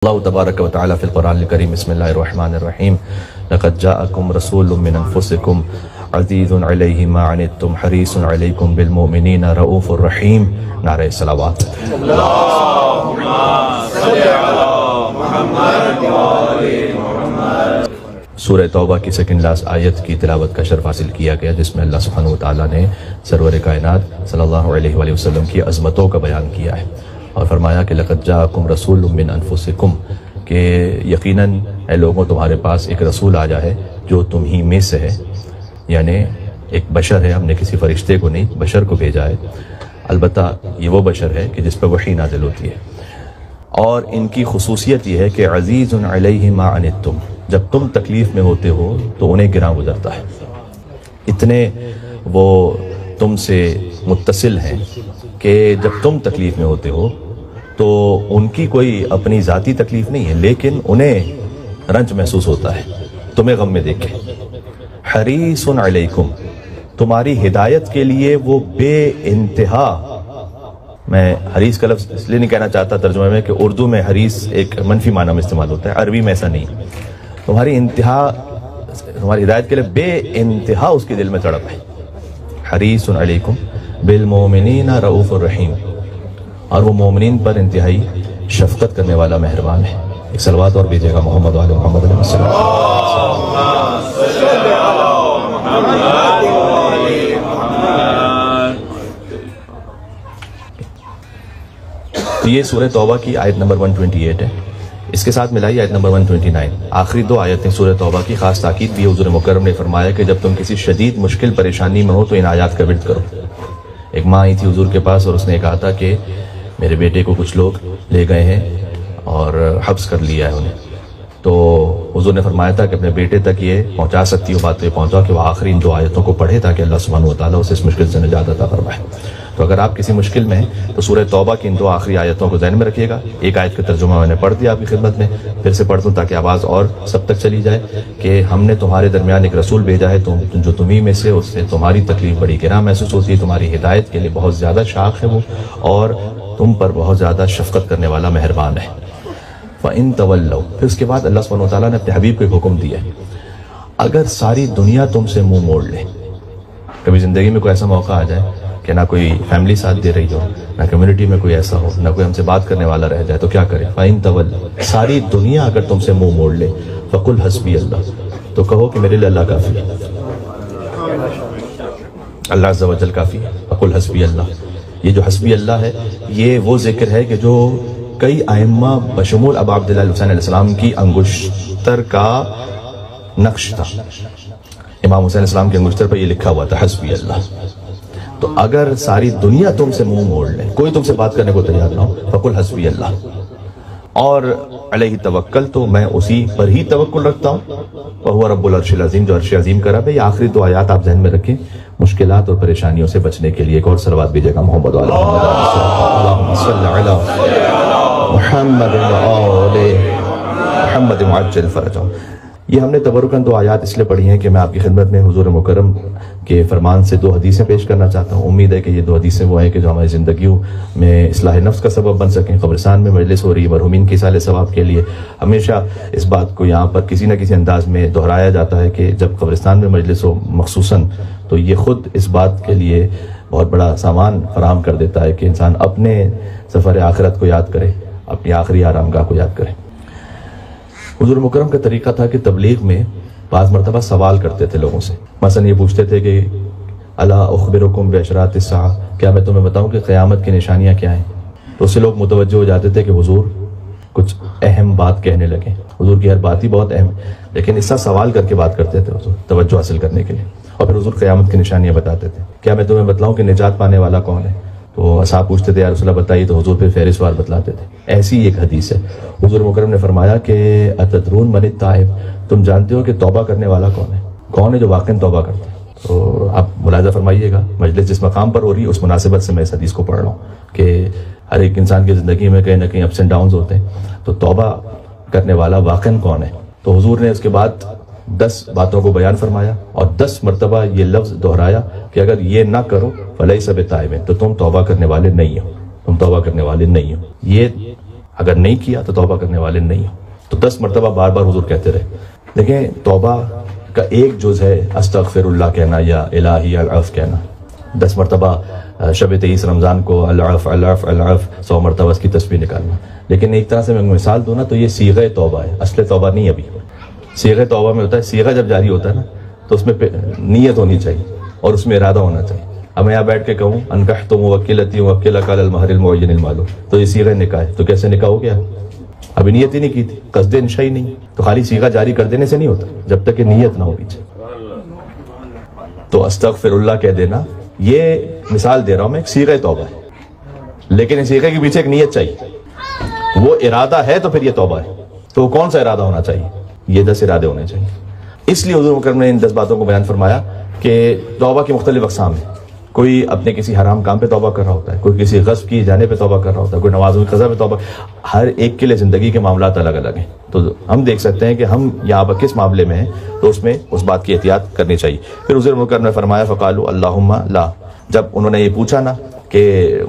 اللہ تبارک و تعالی فی القرآن الکریم بسم اللہ الرحمن الرحیم لقد جاءکم رسول من انفسکم عزیز علیہ ما عنتم حریص علیکم بالمؤمنین رؤوف الرحیم. نعرہ صلوات. اللہم صلی علی محمد و آل محمد. سورہ توبہ کی سیکنڈ لاسٹ آیت کی تلاوت کا شرف حاصل کیا گیا، جس میں اللہ سبحانہ و تعالی نے سرور کائنات صلی اللہ علیہ وآلہ وسلم کی عظمتوں کا بیان کیا ہے اور فرمایا کہ لقد جاءکم رسول من انفسکم، کہ یقیناً اے لوگوں تمہارے پاس ایک رسول آیا ہے جو تم ہی میں سے ہے، یعنی ایک بشر ہے، ہم نے کسی فرشتے کو نہیں بشر کو بھیجا ہے. البتہ یہ وہ بشر ہے کہ جس پر وحی نازل ہوتی ہے، اور ان کی خصوصیت یہ ہے کہ عزیز علیہ ما عنتم، جب تم تکلیف میں ہوتے ہو تو انہیں گراں گزرتا ہے. اتنے وہ تم سے متصل ہیں کہ جب تم تکلیف میں ہوتے ہو تو ان کی کوئی اپنی ذاتی تکلیف نہیں ہے، لیکن انہیں رنج محسوس ہوتا ہے تمہیں غم میں دیکھ کے. حریص علیکم، تمہاری ہدایت کے لیے وہ بے انتہا. میں حریص کا لفظ اس لیے نہیں کہنا چاہتا ترجمہ میں کہ اردو میں حریص ایک منفی معنی میں استعمال ہوتا ہے، عربی میں ایسا نہیں. تمہاری ہدایت کے لیے بے انتہا اس کے دل میں تڑپ ہے. حریص علیکم بالمؤمنین رؤوف الرحیم، اور وہ مومنین پر انتہائی شفقت کرنے والا مہربان ہے. ایک صلوات اور بھیجے گا محمد وعلی محمد علیہ السلام. یہ سورہ توبہ کی آیت نمبر 128 ہے. اس کے ساتھ ملائی آیت نمبر 129. آخری دو آیتیں سورہ توبہ کی خاص تاکید بھی. حضور مکرم نے فرمایا کہ جب تم کسی شدید مشکل پریشانی میں ہو تو ان آیات کا ورد کرو. ایک ماں آئی تھی حضور کے پاس اور اس نے کہا تھا کہ میرے بیٹے کو کچھ لوگ لے گئے ہیں اور حبس کر لیا ہے انہیں. تو حضور نے فرمایا تھا کہ اپنے بیٹے تک یہ پہنچا سکتی ہو بات تو یہ پہنچا کہ وہ آخری ان دو آیتوں کو پڑھے تاکہ اللہ سبحانہ و تعالیٰ اسے اس مشکل سے نجات عطا فرمائے. تو اگر آپ کسی مشکل میں ہیں تو سورہ توبہ کی ان دو آخری آیتوں کو ذہن میں رکھیے گا. ایک آیت کا ترجمہ میں نے پڑھ دیا آپ کی خدمت میں، پھر سے پڑھ دوں تاکہ آواز اور سب تک چلی جائے کہ ہم نے تمہارے درمیان ایک رسول بھیجا ہے جو تمہیں میں سے، اس سے تمہاری تکلیف بڑی گراں محسوس ہوتی ہے، تمہاری ہدایت کے لیے بہت زیادہ شاق ہے وہ، اور تم پر بہت زیادہ شفقت کرنے والا مہربان ہے. فَإِن تَوَلَّوْا، پھر اس کے بعد اللہ سبحانہ وتعالیٰ نے اپنے حبیب کو ایک حکم دیا ہے. اگر ساری دنیا تم سے منہ موڑ لے، کبھی زندگی میں کوئی ایسا موقع آ جائے کہ نہ کوئی فیملی ساتھ دے رہی ہو، نہ کمیونٹی میں کوئی ایسا ہو، نہ کوئی ہم سے بات کرنے والا رہ جائے، تو کیا کریں؟ فَإِن تَوَلَّوْا، ساری دنیا اگر تم سے منہ موڑ لے، فَقُلْ حَسْبِيَ اللَّهُ، تو کہو کہ میرے لیے اللہ کافی ہے، اللہ عز و جل کافی ہے. فَقُلْ حَسْبِيَ اللَّهُ، یہ جو حسبی اللہ ہے یہ وہ ذکر ہے کہ جو کئی ائمہ بشمول ابا عبداللہ حسین علیہ السلام کی انگشتر کا نقش تھا. امام حسین علیہ السلام کے انگشتر پر یہ لکھا ہوا تھا حسبی اللہ. تو اگر ساری دنیا تم سے منہ موڑ لے، کوئی تم سے بات کرنے کو تیار نہ ہو، فقل حسبی اللہ، اور علیہ توکل، تو میں اسی پر ہی توکل رکھتا ہوں. وہو رب العرش العظیم، جو عرش عظیم کا رب ہے. یہ آخری دو آیات آپ ذہن میں رکھیں مشکلات اور پریشانیوں سے بچنے کے لیے. ایک اور صلوات بھیجے گا محمد وعلی محمد، اللہم صلی علی محمد وآل محمد معجل فرجہ. یہ ہم نے تبرکاً دو آیات اس لیے پڑھی ہیں کہ میں آپ کی خدمت میں حضور مکرم کے فرمان سے دو حدیثیں پیش کرنا چاہتا ہوں. امید ہے کہ یہ دو حدیثیں وہ ہیں کہ جو ہماری زندگیوں میں اصلاح نفس کا سبب بن سکیں. قبرستان میں مجلس ہو رہی ہے مرحومین کی اصالہ ثواب کے لیے. ہمیشہ اس بات کو یہاں پر کسی نہ کسی انداز میں دہرایا جاتا ہے کہ جب قبرستان میں مجلس ہو مخصوصاً، تو یہ خود اس بات کے لیے بہت بڑا سامان فراہم کر دیتا ہے کہ انسان اپنے سفر آخرت کو یاد کرے، اپنی آخری آرامگاہ کو یاد کرے. حضور مکرم کا طریقہ تھا کہ تبلیغ میں بعض مرتبہ سوال کرتے تھے لوگوں سے. مثلا یہ پوچھتے تھے کہ الا اخبرکم باشراط الساعہ، کیا میں تمہیں بتاؤں کہ قیامت کی نشانیاں کیا ہیں؟ تو اس سے لوگ متوجہ ہو جاتے تھے کہ حضور کچھ اہم بات کہنے لگے. حضور کی ہر بات ہی بہت اہم، لیکن اس سے سوال کر کے بات کرتے تھے حضور توجہ حاصل کرنے کے لیے. اور پھر حضور قیامت کی نشانیاں بتاتے تھے. کیا میں تمہیں بتلاؤں کہ نجات پانے والا کون ہے؟ تو اصحاب پوچھتے تھے یا رسول اللہ بتائیے، تو حضور پھر فہرست وار بتلاتے تھے. ایسی ایک حدیث ہے. حضور مکرم نے فرمایا کہ اتدرون من التائب، تم جانتے ہو کہ توبہ کرنے والا کون ہے؟ کون ہے جو واقعاً توبہ کرتا ہے؟ تو آپ ملاحظہ فرمائیے گا مجلس جس مقام پر ہو رہی ہے اس مناسبت سے میں اس حدیث کو پڑھ رہا ہوں کہ ہر ایک انسان کی زندگی میں کہیں نہ کہیں اپس اینڈ ڈاؤنز ہوتے ہیں. تو توبہ کرنے والا واقعاً کون ہے؟ تو حضور نے اس کے بعد 10 باتوں کو بیان فرمایا اور 10 مرتبہ یہ لفظ دہرایا کہ اگر یہ نہ کرو فلیس بتائب، تو تم توبہ کرنے والے نہیں ہو، تم توبہ کرنے والے نہیں ہو. یہ اگر نہیں کیا تو توبہ کرنے والے نہیں ہو. تو 10 مرتبہ بار بار حضور کہتے رہے. دیکھیں توبہ کا ایک جز ہے استغفر اللہ کہنا یا الہی العف کہنا. 10 مرتبہ شب 23 رمضان کو العف العف العف 100 مرتبہ اس کی تسبیح نکالنا. لیکن ایک طرح سے میں مثال دوں نا تو یہ صیغہ توبہ ہے, اصل توبہ نہیں. ابھی صیغہ توبہ میں ہوتا ہے, صیغہ جب جاری ہوتا ہے نا تو اس میں نیت ہونی چاہیے اور اس میں ارادہ ہونا چاہیے. اب میں یہاں بیٹھ کے کہوں انکحت موکلتی موکلک علی المہر المعین المعلوم, تو یہ صیغہ نکاح ہے. تو کیسے نکاح ہو گیا؟ ابھی نیت ہی نہیں کی تھی, قصد انشاء ہی نہیں. تو خالی صیغہ جاری کر دینے سے نہیں ہوتا جب تک کہ نیت نہ ہو پیچھے. تو استغفر اللہ کہہ دینا, یہ مثال دے رہا ہوں میں, ایک صیغہ توبہ ہے. لیکن اس صیغے کے پیچھے ایک نیت چاہیے. وہ ارادہ ہے تو پھر یہ توبہ ہے. تو کون سا ارادہ ہونا چاہیے؟ یہ 10 ارادے ہونے چاہیے. اس لیے حضور مکرم نے ان 10 باتوں کو بیان فرمایا کہ توبہ کی مختلف اقسام ہیں. کوئی اپنے کسی حرام کام پہ توبہ کر رہا ہوتا ہے, کوئی کسی غصب کی جانے پہ توبہ کر رہا ہوتا ہے, کوئی نماز القضا پہ توبہ. ہر ایک کے لیے زندگی کے معاملات الگ الگ ہیں. تو ہم دیکھ سکتے ہیں کہ ہم یہاں پر کس معاملے میں ہیں, تو اس میں اس بات کی احتیاط کرنی چاہیے. پھر حضور مکرم نے فرمایا فقالوا اللہم لا. جب انہوں نے یہ پوچھا نا کہ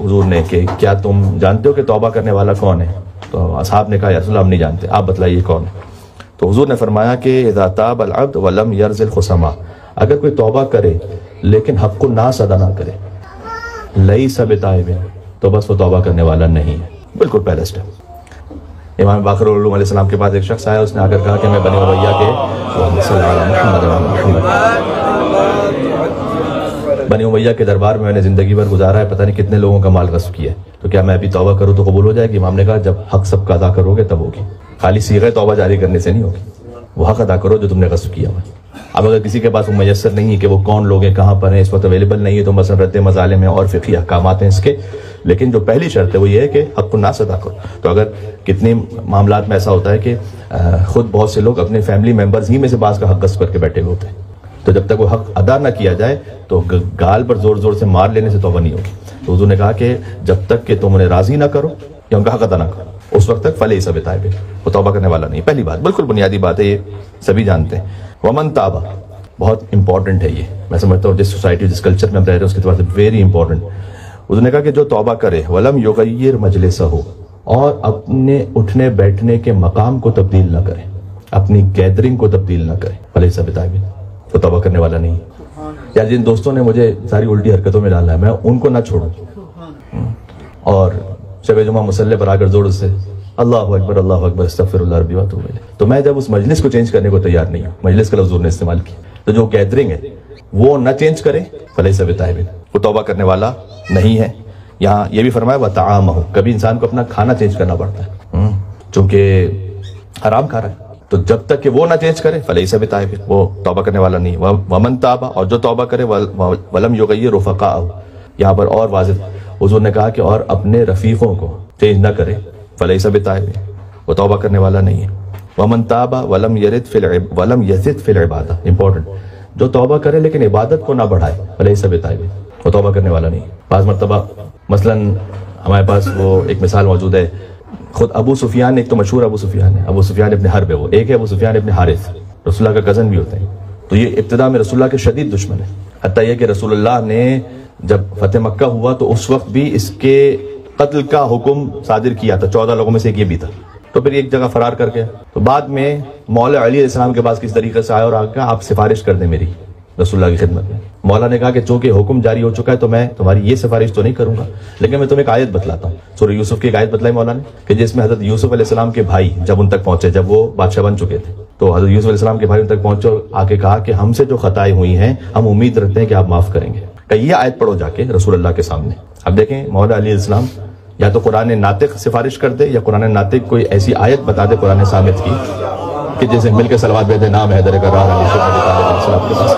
حضور نے کہ کیا تم جانتے ہو کہ توبہ کرنے والا کون ہے, تو اصحاب نے کہا یا رسول اللہ ہم نہیں جانتے, آپ بتلائیے کون ہے. تو حضور نے فرمایا کہ اذا تاب العبد ولم یرزل خصما, اگر کوئی توبہ کرے لیکن حق الناس ادا نہ کرے, لیس بتائب, تو بس وہ توبہ کرنے والا نہیں ہے. بالکل پہلا اسٹیپ. امام باقر العلوم علیہ السلام کے پاس ایک شخص آیا, اس نے آ کر کہا کہ میں بنی امیہ کے دربار میں نے زندگی بھر گزارا ہے, پتہ نہیں کتنے لوگوں کا مال غصب کیا ہے, تو کیا میں ابھی توبہ کروں تو قبول ہو جائے گی؟ امام نے کہا جب حق سب کا ادا کرو گے تب ہوگی. خالی صیغہ توبہ جاری کرنے سے نہیں ہوگی, وہ حق ادا کرو جو تم نے غصب کیا ہوا. اب اگر کسی کے پاس وہ میسر نہیں ہے کہ وہ کون لوگ ہیں, کہاں پر ہیں, اس وقت اویلیبل نہیں ہے, تو مثلا رد مظالم میں اور فقہی احکامات ہیں اس کے. لیکن جو پہلی شرط ہے وہ یہ ہے کہ حق الناس ادا کرو. تو اگر کتنے معاملات میں ایسا ہوتا ہے کہ خود بہت سے لوگ اپنے فیملی ممبرز ہی میں سے بعض کا حق غصب کر کے بیٹھے ہوتے ہیں, تو جب تک وہ حق ادا نہ کیا جائے تو گال پر زور زور سے مار لینے سے توبہ نہیں ہوگی. تو حضور نے کہا کہ جب تک کہ تم انہیں راضی نہ کرو یا ان کا حق ادا نہ کرو, اس وقت تک فلیس بتائب, وہ توبہ کرنے والا نہیں. پہلی بات بالکل بنیادی بات ہے, یہ سبھی جانتے ہیں. ومن تابہ, بہت امپورٹنٹ ہے یہ, میں سمجھتا ہوں جس سوسائٹی جس کلچر میں ہم رہ رہے ہیں اس کے بعد ویری امپورٹنٹ. اس نے کہا کہ جو توبہ کرے ولم یغیر مجلسہ, اور اپنے اٹھنے بیٹھنے کے مقام کو تبدیل نہ کرے, اپنی گیدرنگ کو تبدیل نہ کرے, فلیس بتائب, وہ توبہ کرنے والا نہیں. یا جن دوستوں نے مجھے ساری الٹی حرکتوں میں ڈالا ہے, میں ان کو نہ چھوڑوں, اور شب جمعہ مصلی پر آ کر زور سے اللہ اکبر استغفر اللہ ربی واتوب الیہ, تو میں جب اس مجلس کو چینج کرنے کو تیار نہیں ہوں. مجلس کا لفظ حضور نے استعمال کیا, تو جو گیدرنگ ہے وہ نہ چینج کرے, فلیس بتائب, وہ توبہ کرنے والا نہیں ہے. یہاں یہ بھی فرمایا وطعامہ, کبھی انسان کو اپنا کھانا چینج کرنا پڑتا ہے چونکہ حرام کھا رہا ہے, تو جب تک کہ وہ نہ چینج کرے فلیس بتائب, وہ توبہ کرنے والا نہیں. ومن تاب, اور جو توبہ کرے ولم یغیر رفقاءہ, یہاں پر اور واضح حضور نے کہا کہ اور اپنے رفیقوں کو چینج نہ کرے, فلیس بتائب, وہ توبہ کرنے والا نہیں ہے. ومن تاب ولم یزد فی العبادہ, امپورٹنٹ, جو توبہ کرے لیکن عبادت کو نہ بڑھائے, فلیس بتائب, وہ توبہ کرنے والا نہیں. بعض مرتبہ مثلا ہمارے پاس وہ ایک مثال موجود ہے, خود ابو سفیان, ایک تو مشہور ابو سفیان ہے, ابو سفیان ابن حرب ہے وہ, ایک ہے ابو سفیان ابن حارث, رسول اللہ کا کزن بھی ہوتے ہیں. تو یہ ابتدا میں رسول اللہ کے شدید دشمن ہے, حتیٰ یہ کہ رسول اللہ نے جب فتح مکہ ہوا تو اس وقت بھی اس کے قتل کا حکم صادر کیا تھا, 14 لوگوں میں سے ایک یہ بھی تھا. تو پھر ایک جگہ فرار کر گیا. تو بعد میں مولا علی علیہ السلام کے پاس کس طریقے سے آیا اور آگے آپ سفارش کر دیں میری رسول اللہ کی خدمت میں. مولا نے کہا کہ چونکہ حکم جاری ہو چکا ہے تو میں تمہاری یہ سفارش تو نہیں کروں گا, لیکن میں تمہیں ایک آیت بتلاتا ہوں. سورہ یوسف کی ایک آیت بتلائی مولا نے کہ جس میں حضرت یوسف علیہ السلام کے بھائی جب ان تک پہنچے, جب وہ بادشاہ بن چکے تھے, تو حضرت یوسف علیہ السلام کے بھائی ان تک پہنچے اور آ کے کہا کہ ہم سے جو خطائیں ہوئی ہیں ہم امید رکھتے ہیں کہ آپ معاف کریں گے. کہ یہ آیت پڑھو جا کے رسول اللہ کے سامنے. اب دیکھیں مولا علی علیہ السلام یا تو قرآن ناطق سفارش کر دے یا قرآن ناطق کوئی ایسی آیت بتا دے قرآن ثابت کی کہ جیسے مل کے صلوات بھیجے نام حیدر کرار علی السلام کے پاس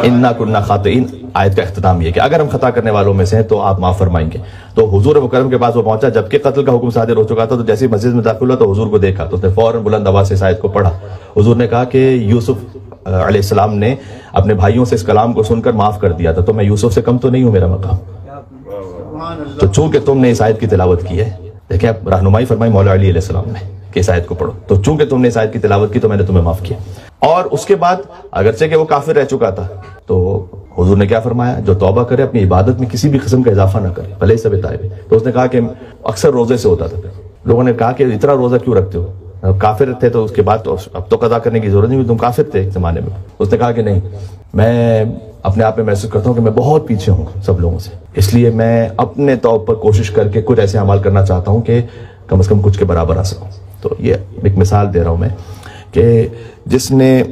انا کنا خاطئین. آیت کا اختتام یہ کہ اگر ہم خطا کرنے والوں میں سے ہیں تو آپ معاف فرمائیں گے. تو حضور مکرم کے پاس وہ پہنچا جبکہ قتل کا حکم صادر ہو چکا تھا, تو جیسے مسجد میں داخل ہوا تو حضور کو دیکھا تو اس نے فوراً بلند آواز سے اس آیت کو پڑھا. حضور نے کہا کہ یوسف علیہ السلام نے اپنے بھائیوں سے اس کلام کو سن کر معاف کر دیا تھا, تو میں یوسف سے کم تو نہیں ہوں, میرا مقام. تو چونکہ تم نے اس آیت کی تلاوت کی ہے, دیکھیں اب رہنمائی فرمائی مولا علی علیہ السلام نے کہ اس آیت کو پڑھو, تو چونکہ تم نے اس آیت کی تلاوت کی تو میں نے تمہیں معاف کیا. اور اس کے بعد اگرچہ کہ وہ کافر رہ چکا تھا تو حضور نے کیا فرمایا؟ جو توبہ کرے اپنی عبادت میں کسی بھی قسم کا اضافہ نہ کرے فلیس بتائب۔ تو اس نے کہا کہ اکثر روزے سے ہوتا تھا۔ لوگوں نے کہا کہ اتنا روزہ کیوں رکھتے ہو؟ کافر تھے تو اس کے بعد تو اب تو قضا کرنے کی ضرورت نہیں، تم کافر تھے ایک زمانے میں۔ اس نے کہا کہ نہیں، میں اپنے آپ میں محسوس کرتا ہوں کہ میں بہت پیچھے ہوں سب لوگوں سے، اس لیے میں اپنے طور پر کوشش کر کے کچھ ایسے اعمال کرنا چاہتا ہوں کہ کم از کم کچھ کے برابر آ سکوں۔ تو یہ ایک مثال دے رہا ہوں میں کہ جس نے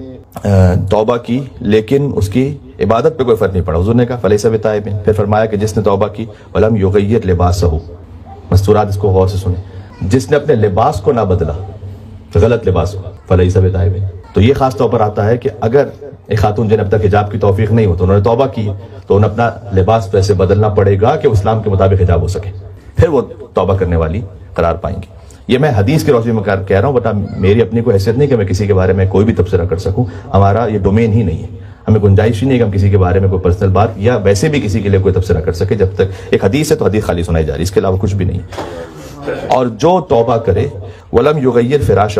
توبہ کی لیکن اس کی عبادت پہ کوئی فرق نہیں پڑا، حضور نے کہا فلیس بتائب۔ پھر فرمایا کہ جس نے توبہ کی ولم یغیر لباسہ، مستورات اس کو غور سے سنیں، جس نے اپنے لباس کو نہ بدلا، غلط لباس کو، فلیس بتائب۔ تو یہ خاص طور پر آتا ہے کہ اگر ایک خاتون جنہیں اب تک حجاب کی توفیق نہیں ہو تو انہوں نے توبہ کی تو انہیں اپنا لباس ویسے بدلنا پڑے گا کہ اسلام کے مطابق حجاب ہو سکے، پھر وہ توبہ کرنے والی قرار پائیں گے۔ یہ میں حدیث کی روشنی میں کہہ رہا ہوں، بتا میری اپنی کوئی حیثیت نہیں کہ میں کسی کے بارے میں کوئی بھی تبصرہ کر سکوں، ہمارا یہ ڈومین ہی نہیں ہے، ہمیں گنجائش ہی نہیں ہے کہ ہم کسی کے بارے میں کوئی پرسنل بات یا ویسے بھی کسی کے لیے کوئی تبصرہ کر سکے۔ جب تک ایک حدیث ہے تو حدیث خالی سنائی جا رہی ہے، اس کے علاوہ کچھ بھی نہیں۔ اور جو توبہ کرے ولم یغیر فراشہ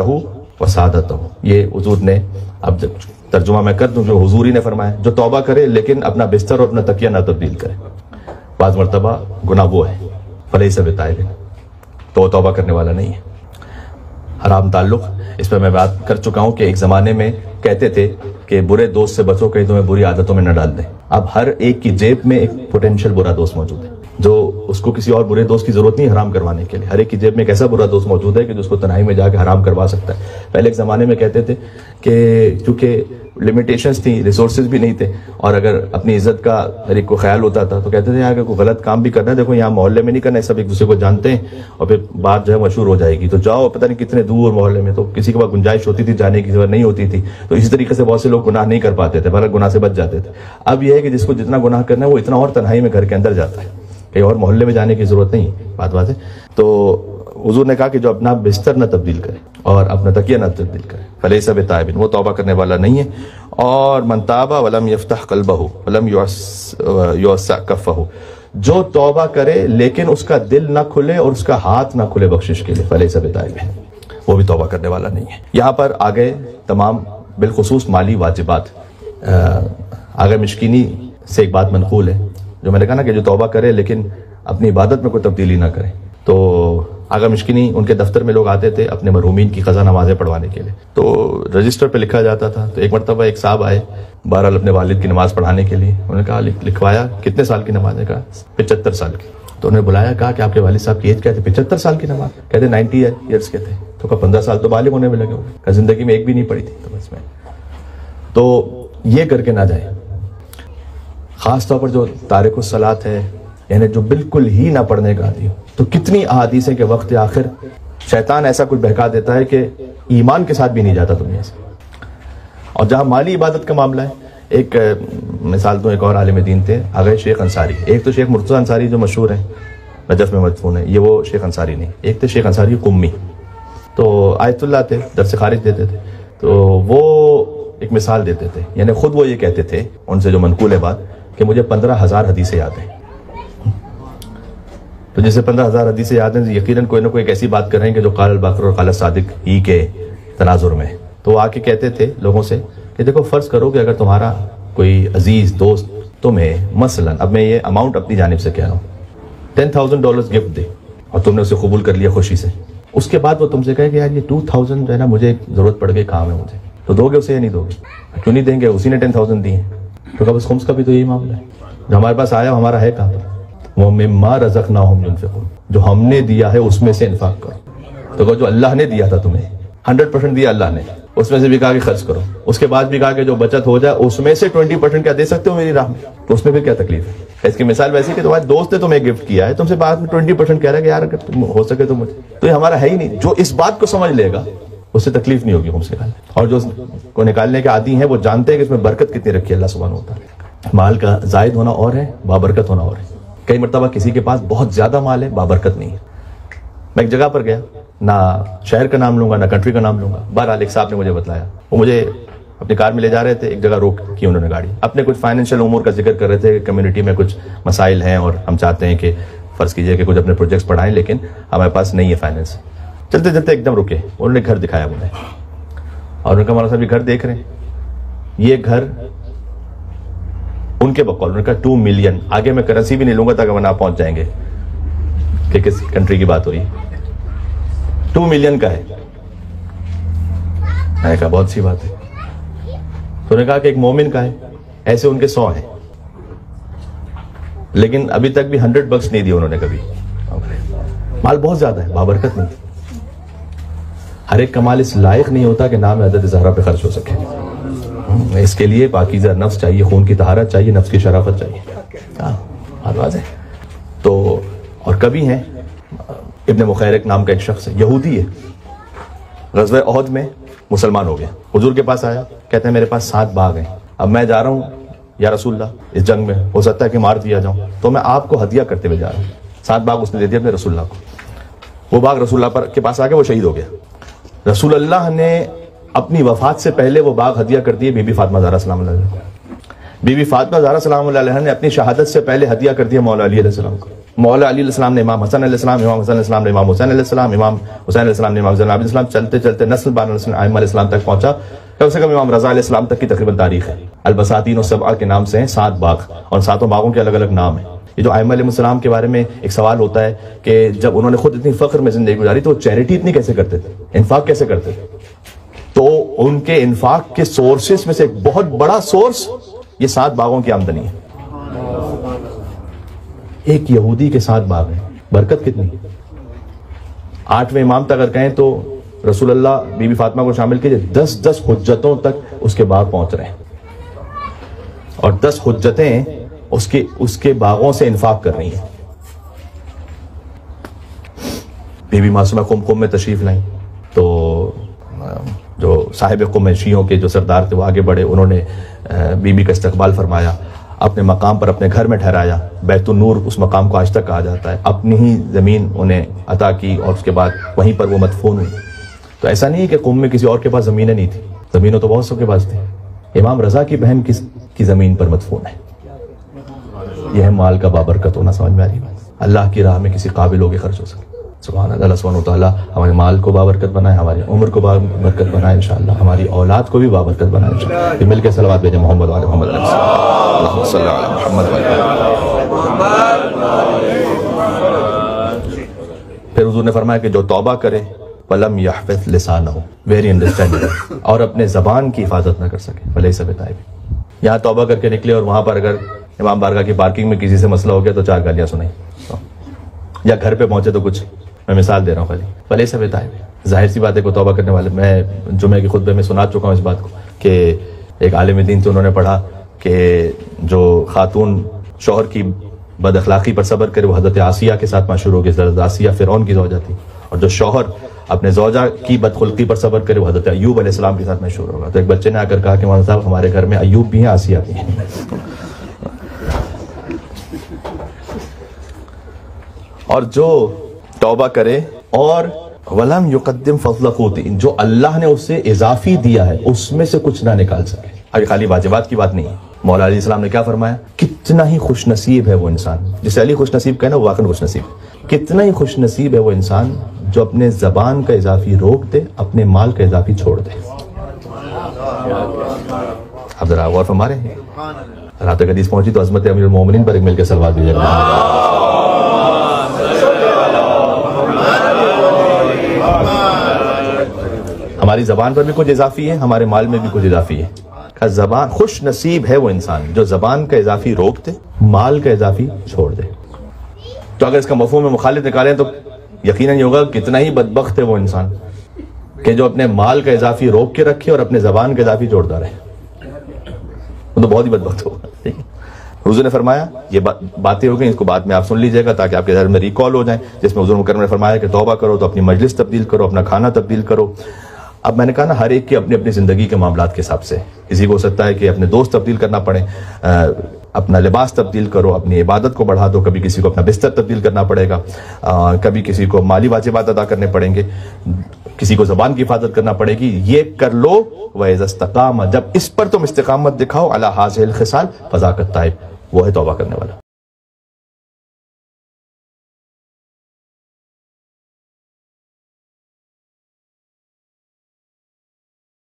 وسادتہ، یہ حضور نے، اب جب ترجمہ میں کر دوں جو حضور ہی نے فرمایا، جو توبہ کرے لیکن اپنا بستر اور اپنا تکیہ نہ تبدیل کرے، بعض مرتبہ گناہ وہ ہے فلیس بتائب، تو توبہ کرنے والا نہیں ہے۔ حرام تعلق، اس پہ میں بات کر چکا ہوں کہ ایک زمانے میں کہتے تھے کہ برے دوست سے بچو کہیں تمہیں بری عادتوں میں نہ ڈال دیں۔ اب ہر ایک کی جیب میں ایک پوٹینشیل برا دوست موجود ہے، جو اس کو کسی اور برے دوست کی ضرورت نہیں حرام کروانے کے لیے، ہر ایک کی جیب میں ایک ایسا برا دوست موجود ہے کہ جو اس کو تنہائی میں جا کے حرام کروا سکتا ہے۔ پہلے ایک زمانے میں کہتے تھے کہ چونکہ لمیٹیشنز تھیں، ریسورسز بھی نہیں تھے، اور اگر اپنی عزت کا ہر ایک کو خیال ہوتا تھا تو کہتے تھے اگر کوئی غلط کام بھی کرنا ہے، دیکھو یہاں محلے میں نہیں کرنا ہے، سب ایک دوسرے کو جانتے ہیں اور پھر بات جو ہے مشہور ہو جائے گی، تو جاؤ پتہ نہیں کتنے دور محلے میں، تو کسی کے پاس گنجائش ہوتی تھی جانے کی، ضرورت نہیں ہوتی تھی، تو اسی طریقے سے بہت سے لوگ گناہ نہیں کر پاتے تھے، بلکہ گناہ سے بچ جاتے تھے۔ اب یہ ہے کہ جس کو جتنا گناہ کرنا ہے وہ اتنا اور تنہائی میں گھر کے اندر جاتا ہے، کہیں اور محلے میں جانے کی ضرورت نہیں، بات ہے۔ تو حضور نے کہا کہ جو اپنا بستر نہ تبدیل کرے اور اپنا تکیہ نہ تبدیل کرے فلیس بتائب، وہ توبہ کرنے والا نہیں ہے۔ اور من تاب ولم یفتح قلبہ ولم یوسع کفہ، جو توبہ کرے لیکن اس کا دل نہ کھلے اور اس کا ہاتھ نہ کھلے بخشش کے لیے فلیس بتائب، وہ بھی توبہ کرنے والا نہیں ہے۔ یہاں پر آگے تمام بالخصوص مالی واجبات، آگے مشکینی سے ایک بات منقول ہے جو میں نے کہا نا کہ جو توبہ کرے لیکن اپنی عبادت میں کوئی تبدیلی نہ کرے، تو آگا مشکینی ان کے دفتر میں لوگ آتے تھے اپنے مرحومین کی قضا نمازیں پڑھوانے کے لیے، تو رجسٹر پہ لکھا جاتا تھا۔ تو ایک مرتبہ ایک صاحب آئے بہرحال اپنے والد کی نماز پڑھانے کے لیے، انہوں نے کہا لکھوایا کتنے سال کی نماز ہے؟ کہا 75 سال کی۔ تو انہوں نے بلایا، کہا کہ آپ کے والد صاحب کی ایج کیا تھی؟ 75 سال کی نماز، کہتے 90 ایئرس کے تھے۔ تو کہا 15 سال تو بالغ ہونے میں لگے ہوئے، کہا زندگی میں ایک بھی نہیں پڑھی تھی۔ تو بس میں تو یہ کر کے نہ جائیں، خاص طور پر جو تارک الصلاۃ ہے، یعنی جو بالکل ہی نہ پڑھنے کا عادی ہو۔ تو کتنی احادیث ہیں کہ وقت آخر شیطان ایسا کچھ بہکا دیتا ہے کہ ایمان کے ساتھ بھی نہیں جاتا دنیا سے۔ اور جہاں مالی عبادت کا معاملہ ہے، ایک مثال دوں، ایک اور عالم دین تھے آغا شیخ انصاری، ایک تو شیخ مرتضیٰ انصاری جو مشہور ہیں نجف میں مدفون ہے، یہ وہ شیخ انصاری نہیں، ایک تھے شیخ انصاری قمی، تو آیت اللہ تھے، درس خارج دیتے تھے، تو وہ ایک مثال دیتے تھے، یعنی خود وہ یہ کہتے تھے، ان سے جو منقول ہے بات، کہ مجھے 15,000 حدیثیں یاد ہیں۔ تو جسے 15,000 حدیثیں یاد ہیں، یقیناً کوئی نہ کوئی ایک ایسی بات کر رہے ہیں کہ جو قال الباقر اور قال الصادق ہی کے تناظر میں۔ تو وہ آ کے کہتے تھے لوگوں سے کہ دیکھو فرض کرو کہ اگر تمہارا کوئی عزیز دوست تمہیں مثلاً، اب میں یہ اماؤنٹ اپنی جانب سے کہہ رہا ہوں، $10,000 گفٹ دے اور تم نے اسے قبول کر لیا خوشی سے، اس کے بعد وہ تم سے کہے کہ یار یہ 2,000 جو ہے نا مجھے ضرورت پڑ گئی، کام ہے مجھے، تو دو گے اسے یا نہیں دو گے؟ کیوں نہیں دیں گے؟ اسی نے 10,000 دی ہیں۔ تو کہا بس خمس کا بھی تو یہی معاملہ ہے، جو ہمارے پاس آیا ہمارا ہے کہاں پر؟ وَمِمَّا رَزَقْنَاهُمْ يُنْفِقُونَ، جو ہم نے دیا ہے اس میں سے انفاق کرو۔ تو کہا جو اللہ نے دیا تھا تمہیں 100% دیا اللہ نے، اس میں سے بھی کہا کہ خرچ کرو، اس کے بعد بھی کہا کہ جو بچت ہو جائے اس میں سے 20% کیا دے سکتے ہو میری راہ میں، تو اس میں پھر کیا تکلیف ہے؟ اس کی مثال ویسی کہ تمہارے دوست نے تمہیں گفٹ کیا ہے، تم سے بعد میں 20% کہہ رہا ہے کہ یار اگر تم ہو سکے تو مجھے، تو یہ ہمارا ہے ہی نہیں۔ جو اس بات کو سمجھ لے گا اس سے تکلیف نہیں ہوگی ہم سے نکالنے، اور جو کو نکالنے کے عادی ہیں وہ جانتے ہیں کہ اس میں برکت کتنی رکھی ہے اللہ سبحانہ و تعالیٰ۔ مال کا زائد ہونا اور ہے، بابرکت ہونا اور ہے۔ کئی مرتبہ کسی کے پاس بہت زیادہ مال ہے، بابرکت نہیں ہے۔ میں ایک جگہ پر گیا، نہ شہر کا نام لوں گا نہ کنٹری کا نام لوں گا، بہرحال ایک صاحب نے مجھے بتلایا، وہ مجھے اپنی کار میں لے جا رہے تھے، ایک جگہ روک کی انہوں نے گاڑی، اپنے کچھ فائنینشیل امور کا ذکر کر رہے تھے، کمیونٹی میں کچھ مسائل ہیں اور ہم چاہتے ہیں کہ فرض کیجئے کہ کچھ اپنے پروجیکٹس پڑھائیں لیکن ہمارے پاس نہیں ہے فائنینس۔ چلتے چلتے ایک دم رکے، انہوں نے گھر دکھایا مجھے، اور انہوں نے کہا مولانا صاحب یہ گھر دیکھ رہے ہیں، یہ گھر ان کے بقول انہوں نے کہا 2 ملین. آگے میں کرنسی بھی نہیں لوں گا تاکہ ورنہ آپ پہنچ جائیں گے کہ کس کنٹری کی بات ہو رہی ہے. 2 ملین کا ہے. میں نے کہا بہت سی بات ہے. تو نے کہا کہ ایک مومن کا ہے. ایسے ان کے 100 ہیں, لیکن ابھی تک بھی $100 نہیں دیے انہوں نے کبھی. مال بہت زیادہ ہے, بابرکت نہیں. ہر ایک کا مال اس لائق نہیں ہوتا کہ نام حضرت زہرا پہ خرچ ہو سکے. اس کے لیے پاکیزہ نفس چاہیے, خون کی طہارت چاہیے, نفس کی شرافت چاہیے. بات واضح ہے. تو اور کبھی ہیں ابن مخیرق نام کا ایک شخص ہے, یہودی ہے, غزوہ احد میں مسلمان ہو گیا. حضور کے پاس آیا, کہتے ہیں میرے پاس 7 باغ ہیں, اب میں جا رہا ہوں یا رسول اللہ اس جنگ میں, ہو سکتا ہے کہ مار دیا جاؤں, تو میں آپ کو ہدیہ کرتے ہوئے جا رہا ہوں. 7 باغ اس نے دے دیا اپنے رسول اللہ کو. وہ باغ رسول اللہ کے پاس آ کے وہ شہید ہو گیا. رسول اللہ نے اپنی وفات سے پہلے وہ باغ ہدیہ کر دیے بی بی فاطمہ زہرا سلام اللہ علیہ کو. بی بی فاطمہ زہرا سلام اللہ علیہ نے اپنی شہادت سے پہلے ہدیہ کر دیا مولا علی علیہ السلام کو. مولا علی علیہ السلام نے امام حسن علیہ السلام, امام حسن علیہ السلام نے امام حسین علیہ السلام, امام حسین علیہ السلام نے امام زین علیہ السلام, چلتے چلتے نسل بان نسل ائمہ علیہ السلام تک پہنچا. کم سے کم امام رضا علیہ السلام تک کی تقریباً تاریخ ہے. البساتین السبعہ کے نام سے ہیں 7 باغ, اور 7 باغوں کے الگ الگ نام ہیں. یہ جو ائمہ علیہ السلام کے بارے میں ایک سوال ہوتا ہے کہ جب انہوں نے خود اتنی فخر میں زندگی گزاری تو چیریٹی اتنی کیسے کرتے تھے, انفاق کیسے کرتے تھے؟ تو ان کے انفاق کے سورسز میں سے ایک بہت بڑا سورس یہ 7 باغوں کی آمدنی ہے. ایک یہودی کے 7 باغ ہیں, برکت کتنی. 8ویں امام تک اگر کہیں تو رسول اللہ بی بی فاطمہ کو شامل کیجئے 10 حجتوں تک اس کے باغ پہنچ رہے ہیں, اور 10 حجتیں اس کے باغوں سے انفاق کر رہی ہیں. بی بی معصومہ قم میں تشریف لائیں تو جو صاحب قم شیعوں کے جو سردار تھے وہ آگے بڑھے, انہوں نے بی بی کا استقبال فرمایا, اپنے مقام پر اپنے گھر میں ٹھہرایا. بیت النور اس مقام کو آج تک کہا جاتا ہے. اپنی ہی زمین انہیں عطا کی اور اس کے بعد وہیں پر وہ مدفون ہوئی. تو ایسا نہیں کہ قم میں کسی اور کے پاس زمینیں نہیں تھیں, زمینوں تو بہت سب کے پاس تھی. امام رضا کی بہن کی زمین پر مدفون ہے. یہ ہے مال کا بابرکت ہونا. سمجھ میں آ رہی بات؟ اللہ کی راہ میں کسی قابل ہو کے خرچ ہو سکے. سبحان اللہ. اللہ سبحانہ وتعالیٰ ہمارے مال کو بابرکت بنائے, ہماری عمر کو بابرکت بنائے انشاءاللہ, ہماری اولاد کو بھی بابرکت بنائے انشاءاللہ. پھر مل کے صلوات بھیجیں محمد وعلی محمد علیہ السلام. اللہم صلی علی محمد وعلی. پھر حضور نے فرمایا کہ جو توبہ کرے وَلَمْ يَحْفِظْ لِسَانَهُ, ویری انڈرسٹینڈنگ, اور اپنے زبان کی حفاظت نہ کر سکے, فَلَيْسَ بِتَائِبٍ. یہاں توبہ کر کے نکلے اور وہاں پر اگر امام بارگاہ کی پارکنگ میں کسی سے مسئلہ ہو گیا تو 4 گالیاں سنیں, یا گھر پہ پہنچے تو کچھ, میں مثال دے رہا ہوں خالی, فَلَيْسَ بِتَائِبٍ. ظاہر سی بات ہے کو توبہ کرنے والے, میں جمعے کے خطبے میں سنا چکا ہوں اس بات کو کہ ایک عالم دین سے انہوں نے پڑھا کہ جو خاتون شوہر کی بد اخلاقی پر صبر کرے وہ حضرت آسیہ کے ساتھ مشہور ہوگی. حضرت آسیہ فرعون کی زوجہ تھی, اور جو شوہر اپنے زوجہ کی بدخلقی پر صبر کرے وہ حضرت ایوب علیہ السلام کے ساتھ مشہور ہوگا. تو ایک بچے نے آ کر کہا کہ مولانا صاحب ہمارے گھر میں ایوب بھی ہیں, آسیہ بھی ہیں. اور جو توبہ کرے اور وَلَمْ يُقَدِّمْ فَضْلَ قُوتِ, جو اللہ نے اسے اضافی دیا ہے اس میں سے کچھ نہ نکال سکے. ابھی خالی واجبات کی بات نہیں ہے. مولا علیہ السلام نے کیا فرمایا, کتنا ہی خوش نصیب ہے وہ انسان, جسے علی خوش نصیب کہنا وہ واقعی خوش نصیب, کتنا ہی خوش نصیب ہے وہ انسان جو اپنے زبان کا اضافی روک دے, اپنے مال کا اضافی چھوڑ دے. اب ذرا غور فرما رہے ہیں. رات تک حدیث پہنچی تو عظمت امیر المومنین پر ایک مل کے صلوات بھیجے گا. ہماری زبان پر بھی کچھ اضافی ہے, ہمارے مال میں بھی کچھ اضافی ہے. زبان, خوش نصیب ہے وہ انسان جو زبان کا اضافی روک دے, مال کا اضافی چھوڑ دے. تو اگر اس کا مفہوم مخالف نکالیں تو یقیناً یہ ہوگا کتنا ہی بدبخت ہے وہ انسان کہ جو اپنے مال کا اضافی روک کے رکھے اور اپنے زبان کا اضافی جوڑتا رہے. وہ تو بہت ہی بدبخت ہوگا. حضور نے فرمایا, یہ باتیں ہو گئی, اس کو بعد میں آپ سن لیجئے گا تاکہ آپ کے ذہن میں ریکال ہو جائیں, جس میں حضور مکرم نے فرمایا کہ توبہ کرو تو اپنی مجلس تبدیل کرو, اپنا کھانا تبدیل کرو. اب میں نے کہا نا ہر ایک کی اپنی اپنی زندگی کے معاملات کے حساب سے, کسی کو ہو سکتا ہے کہ اپنے دوست تبدیل کرنا پڑے, اپنا لباس تبدیل کرو, اپنی عبادت کو بڑھا دو, کبھی کسی کو اپنا بستر تبدیل کرنا پڑے گا, کبھی کسی کو مالی واجبات ادا کرنے پڑیں گے, کسی کو زبان کی حفاظت کرنا پڑے گی. یہ کر لو وَإِذَا اسْتَقَامَ, جب اس پر تم استقامت دکھاؤ عَلَى هَٰذِهِ الْخِصَالِ فَذَاكَ التَّائِبُ, وہ ہے توبہ کرنے والا.